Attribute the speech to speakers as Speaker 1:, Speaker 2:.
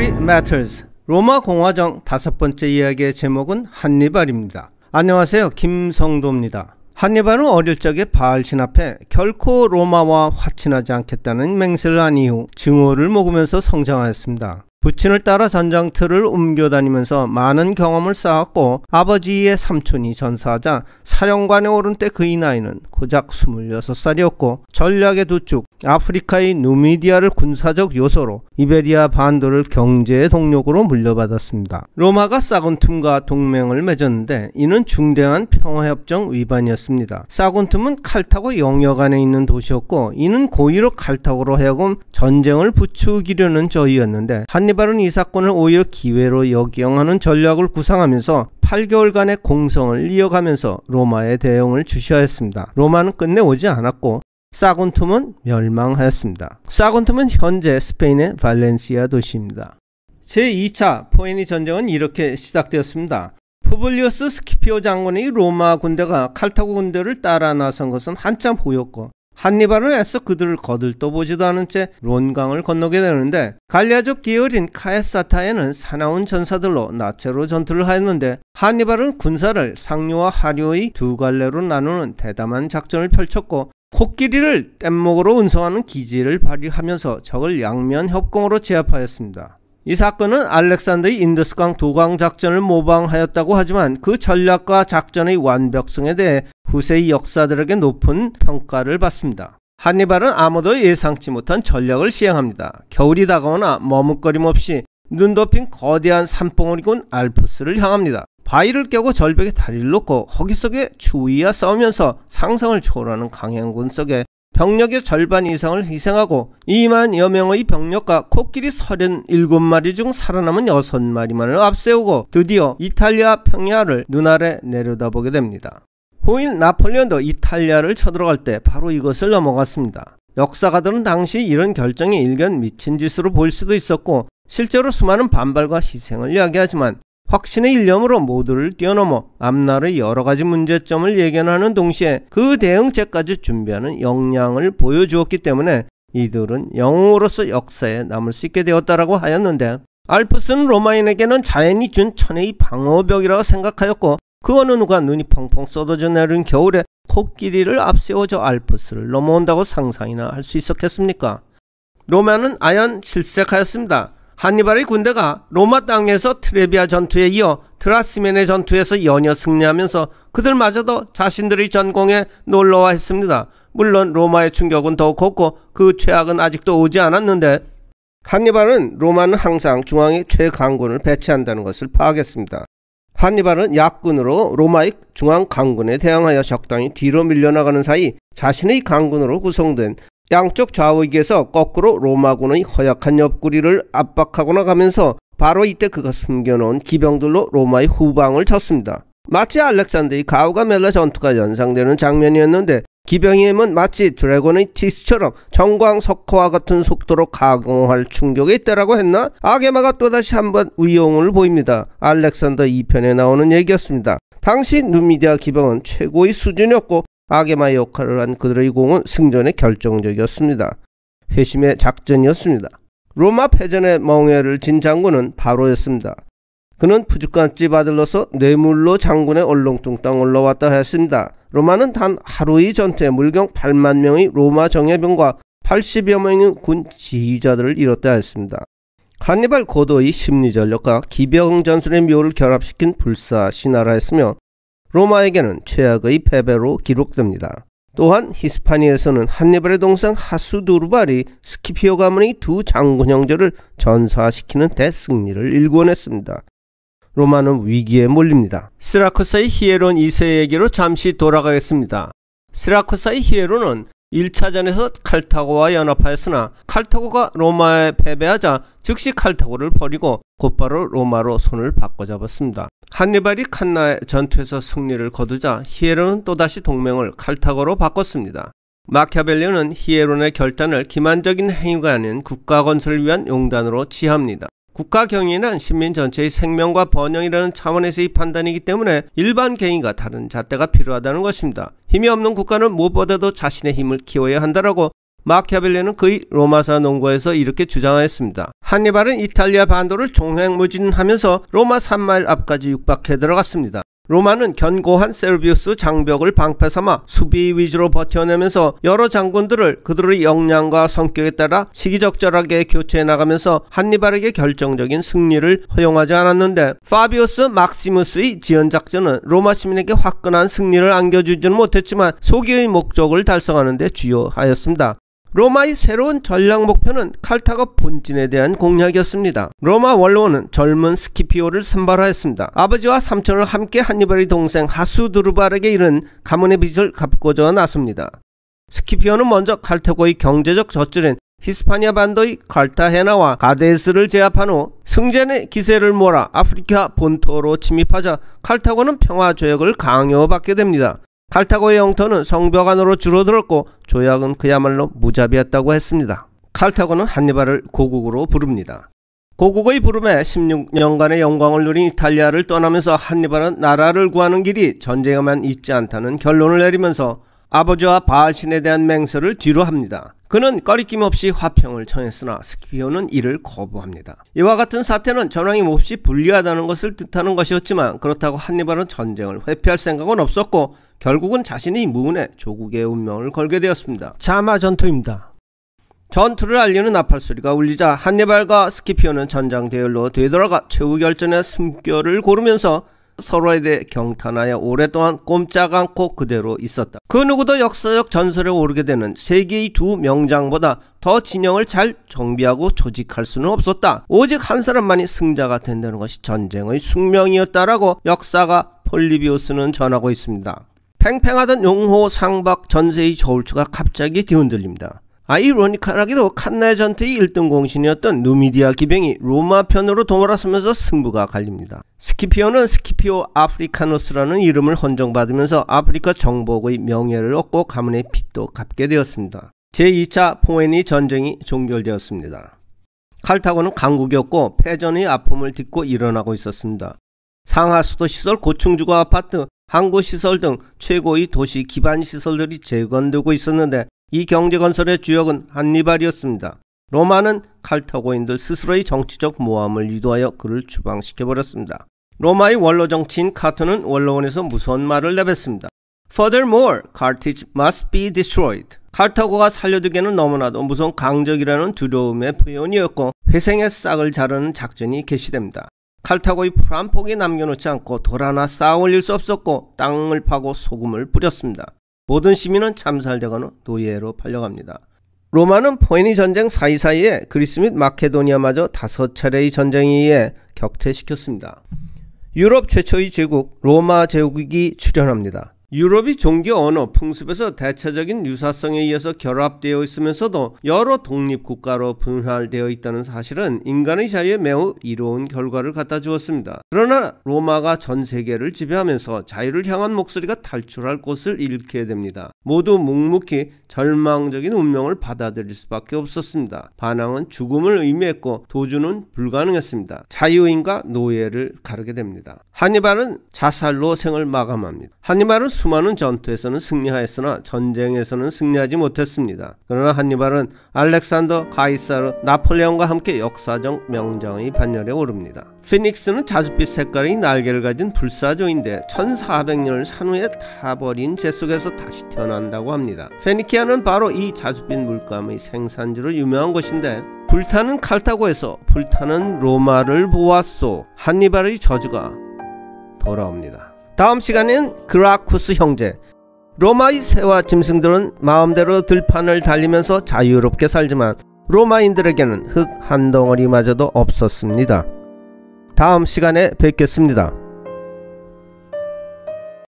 Speaker 1: History Matters. 로마 공화정 5번째 이야기의 제목은 한니발입니다. 안녕하세요, 김성도입니다. 한니발은 어릴 적에 바알신 앞에 결코 로마와 화친하지 않겠다는 맹세를 한 이후 증오를 먹으면서 성장하였습니다. 부친을 따라 전장터를 옮겨다니면서 많은 경험을 쌓았고, 아버지의 삼촌이 전사하자 사령관에 오른 때 그의 나이는 고작 26살이었고 전략의 두 축 아프리카의 누미디아를 군사적 요소로 이베리아 반도를 경제의 동력으로 물려받았습니다. 로마가 사군툼과 동맹을 맺었는데 이는 중대한 평화협정 위반이었습니다. 사군툼은 칼타고 영역 안에 있는 도시였고, 이는 고의로 칼타고로 하여금 전쟁을 부추기려는 저희였는데, 한니발은 이 사건을 오히려 기회로 역이용하는 전략을 구상하면서 8개월간의 공성을 이어가면서 로마의 대응을 주시하였습니다. 로마는 끝내 오지 않았고 사군툼은 멸망하였습니다. 사군툼은 현재 스페인의 발렌시아 도시입니다. 제2차 포에니 전쟁은 이렇게 시작되었습니다. 푸블리우스 스키피오 장군의 로마 군대가 칼타고 군대를 따라 나선 것은 한참 후였고, 한니발은 애써 그들을 거들떠보지도 않은 채 론강을 건너게 되는데, 갈리아족 계열인 카에사타에는 사나운 전사들로 나체로 전투를 하였는데, 한니발은 군사를 상류와 하류의 두 갈래로 나누는 대담한 작전을 펼쳤고, 코끼리를 뗏목으로 운송하는 기지를 발휘하면서 적을 양면 협공으로 제압하였습니다. 이 사건은 알렉산더의 인더스강 도강 작전을 모방하였다고 하지만 그 전략과 작전의 완벽성에 대해 후세의 역사들에게 높은 평가를 받습니다. 한니발은 아무도 예상치 못한 전략을 시행합니다. 겨울이 다가오나 머뭇거림 없이 눈 덮인 거대한 산봉우리군 알프스를 향합니다. 바위를 깨고 절벽에 다리를 놓고 허기 속에 추위와 싸우면서 상상을 초월하는 강행군 속에 병력의 절반 이상을 희생하고 2만여 명의 병력과 코끼리 37마리 중 살아남은 6마리만을 앞세우고 드디어 이탈리아 평야를 눈아래 내려다보게 됩니다. 후일 나폴레온도 이탈리아를 쳐들어갈 때 바로 이것을 넘어갔습니다. 역사가들은 당시 이런 결정이 일견 미친 짓으로 보일 수도 있었고, 실제로 수많은 반발과 희생을 이야기하지만 확신의 일념으로 모두를 뛰어넘어 앞날의 여러가지 문제점을 예견하는 동시에 그 대응책까지 준비하는 역량을 보여주었기 때문에 이들은 영웅으로서 역사에 남을 수 있게 되었다라고 하였는데, 알프스는 로마인에게는 자연이 준 천혜의 방어벽이라고 생각하였고, 그 어느 누가 눈이 펑펑 쏟아져 내린 겨울에 코끼리를 앞세워 저 알프스를 넘어온다고 상상이나 할 수 있었겠습니까? 로마는 아연 실색하였습니다. 한니발의 군대가 로마 땅에서 트레비아 전투에 이어 트라시멘의 전투에서 연이어 승리하면서 그들마저도 자신들의 전공에 놀라워 했습니다. 물론 로마의 충격은 더욱 컸고 그 최악은 아직도 오지 않았는데, 한니발은 로마는 항상 중앙에 최강군을 배치한다는 것을 파악했습니다. 한니발은 약군으로 로마의 중앙 강군에 대항하여 적당히 뒤로 밀려나가는 사이 자신의 강군으로 구성된 양쪽 좌우익에서 거꾸로 로마군의 허약한 옆구리를 압박하고 나가면서 바로 이때 그가 숨겨놓은 기병들로 로마의 후방을 쳤습니다. 마치 알렉산더의 가우가멜라 전투가 연상되는 장면이었는데, 기병의 힘은 마치 드래곤의 티스처럼 정광석화와 같은 속도로 가공할 충격이 있다라고 했나? 아게마가 또다시 한번 위용을 보입니다. 알렉산더 2편에 나오는 얘기였습니다. 당시 누미디아 기병은 최고의 수준이었고 아게마의 역할을 한 그들의 공은 승전에 결정적이었습니다. 회심의 작전이었습니다. 로마 패전의 멍해를 진 장군은 바로였습니다. 그는 푸주간집 아들로서 뇌물로 장군의 얼렁뚱땅 올라왔다 했습니다. 로마는 단 하루의 전투에 물경 8만 명의 로마 정예병과 80여 명의 군 지휘자들을 잃었다 했습니다. 한니발 고도의 심리전력과 기병 전술의 묘를 결합시킨 불사 신하라였으며 로마에게는 최악의 패배로 기록됩니다. 또한 히스파니아에서는 한니발의 동생 하수두르발이 스키피오 가문의 두 장군 형제를 전사시키는 대승리를 일궈냈습니다. 로마는 위기에 몰립니다. 시라쿠사의 히에론 2세에게로 잠시 돌아가겠습니다. 시라쿠사의 히에론은 1차전에서 칼타고와 연합하였으나 칼타고가 로마에 패배하자 즉시 칼타고를 버리고 곧바로 로마로 손을 바꿔잡았습니다. 한니발이 칸나의 전투에서 승리를 거두자 히에론은 또다시 동맹을 칼타고로 바꿨습니다. 마키아벨리는 히에론의 결단을 기만적인 행위가 아닌 국가 건설을 위한 용단으로 취합니다. 국가 경영이란 시민 전체의 생명과 번영이라는 차원에서의 판단이기 때문에 일반 개인과 다른 잣대가 필요하다는 것입니다. 힘이 없는 국가는 무엇보다도 자신의 힘을 키워야 한다라고 마키아벨리는 그의 로마사 논거에서 이렇게 주장하였습니다. 한니발은 이탈리아 반도를 종횡무진하면서 로마 3마일 앞까지 육박해 들어갔습니다. 로마는 견고한 세르비우스 장벽을 방패 삼아 수비 위주로 버텨내면서 여러 장군들을 그들의 역량과 성격에 따라 시기적절하게 교체해 나가면서 한니발에게 결정적인 승리를 허용하지 않았는데, 파비우스 막시무스의 지연작전은 로마 시민에게 화끈한 승리를 안겨주지는 못했지만 소기의 목적을 달성하는 데 주요하였습니다. 로마의 새로운 전략 목표는 칼타고 본진에 대한 공략이었습니다. 로마 원로원은 젊은 스키피오를 선발하였습니다. 아버지와 삼촌을 함께 한니발의 동생 하수드루발에게 이른 가문의 빚을 갚고자 나섭니다. 스키피오는 먼저 칼타고의 경제적 젖줄인 히스파니아 반도의 칼타헤나와 가데스를 제압한 후 승전의 기세를 몰아 아프리카 본토로 침입하자 칼타고는 평화조약을 강요받게 됩니다. 칼타고의 영토는 성벽 안으로 줄어들었고 조약은 그야말로 무자비했다고 했습니다. 칼타고는 한니발을 고국으로 부릅니다. 고국의 부름에 16년간의 영광을 누린 이탈리아를 떠나면서 한니발은 나라를 구하는 길이 전쟁에만 있지 않다는 결론을 내리면서 아버지와 바알신에 대한 맹세를 뒤로 합니다. 그는 꺼리낌 없이 화평을 청했으나 스키피오는 이를 거부합니다. 이와 같은 사태는 전황이 몹시 불리하다는 것을 뜻하는 것이었지만, 그렇다고 한니발은 전쟁을 회피할 생각은 없었고 결국은 자신이 무은에 조국의 운명을 걸게 되었습니다. 자마 전투입니다. 전투를 알리는 나팔 소리가 울리자 한니발과 스키피오는 전장 대열로 되돌아가 최후 결전의 숨결을 고르면서 서로에 대해 경탄하여 오랫동안 꼼짝 않고 그대로 있었다. 그 누구도 역사적 전설에 오르게 되는 세계의 두 명장보다 더 진영을 잘 정비하고 조직할 수는 없었다. 오직 한 사람만이 승자가 된다는 것이 전쟁의 숙명이었다라고 역사가 폴리비우스는 전하고 있습니다. 팽팽하던 용호 상박 전세의 저울추가 갑자기 뒤흔들립니다. 아이러니컬하게도 칸나의 전투의 1등 공신이었던 누미디아 기병이 로마 편으로 돌아서면서 승부가 갈립니다. 스키피오는 스키피오 아프리카누스라는 이름을 헌정받으면서 아프리카 정복의 명예를 얻고 가문의 빚도 갚게 되었습니다. 제2차 포에니 전쟁이 종결되었습니다. 칼타고는 강국이었고 패전의 아픔을 딛고 일어나고 있었습니다. 상하 수도 시설, 고층주거 아파트, 항구 시설 등 최고의 도시 기반 시설들이 재건되고 있었는데, 이 경제건설의 주역은 한니발이었습니다. 로마는 칼타고인들 스스로의 정치적 모함을 유도하여 그를 추방시켜버렸습니다. 로마의 원로 정치인 카토는 원로원에서 무서운 말을 내뱉습니다. Furthermore, Carthage must be destroyed. 칼타고가 살려두기에는 너무나도 무서운 강적이라는 두려움의 표현이었고 회생의 싹을 자르는 작전이 개시됩니다. 칼타고의 풀 한 폭이 남겨놓지 않고 돌 하나 쌓아 올릴 수 없었고 땅을 파고 소금을 뿌렸습니다. 모든 시민은 참살되거나 노예로 팔려갑니다. 로마는 포에니 전쟁 사이사이에 그리스 및 마케도니아마저 5차례의 전쟁에 의해 격퇴시켰습니다. 유럽 최초의 제국 로마 제국이 출현합니다. 유럽이 종교, 언어, 풍습에서 대체적인 유사성에 의해서 결합되어 있으면서도 여러 독립국가로 분할되어 있다는 사실은 인간의 자유에 매우 이로운 결과를 갖다 주었습니다. 그러나 로마가 전 세계를 지배하면서 자유를 향한 목소리가 탈출할 곳을 잃게 됩니다. 모두 묵묵히 절망적인 운명을 받아들일 수밖에 없었습니다. 반항은 죽음을 의미했고 도주는 불가능했습니다. 자유인과 노예를 가르게 됩니다. 한니발은 자살로 생을 마감합니다. 한니발은 수많은 전투에서는 승리하였으나 전쟁에서는 승리하지 못했습니다. 그러나 한니발은 알렉산더, 가이사르, 나폴레옹과 함께 역사적 명장의 반열에 오릅니다. 피닉스는 자줏빛 색깔의 날개를 가진 불사조인데 1400년을 산 후에 타버린 재 속에서 다시 태어난다고 합니다. 페니키아는 바로 이 자줏빛 물감의 생산지로 유명한 곳인데, 불타는 칼타고에서 불타는 로마를 보았소. 한니발의 저주가 돌아옵니다. 다음 시간에는 그라쿠스 형제. 로마의 새와 짐승들은 마음대로 들판을 달리면서 자유롭게 살지만 로마인들에게는 흙 한 덩어리마저도 없었습니다. 다음 시간에 뵙겠습니다.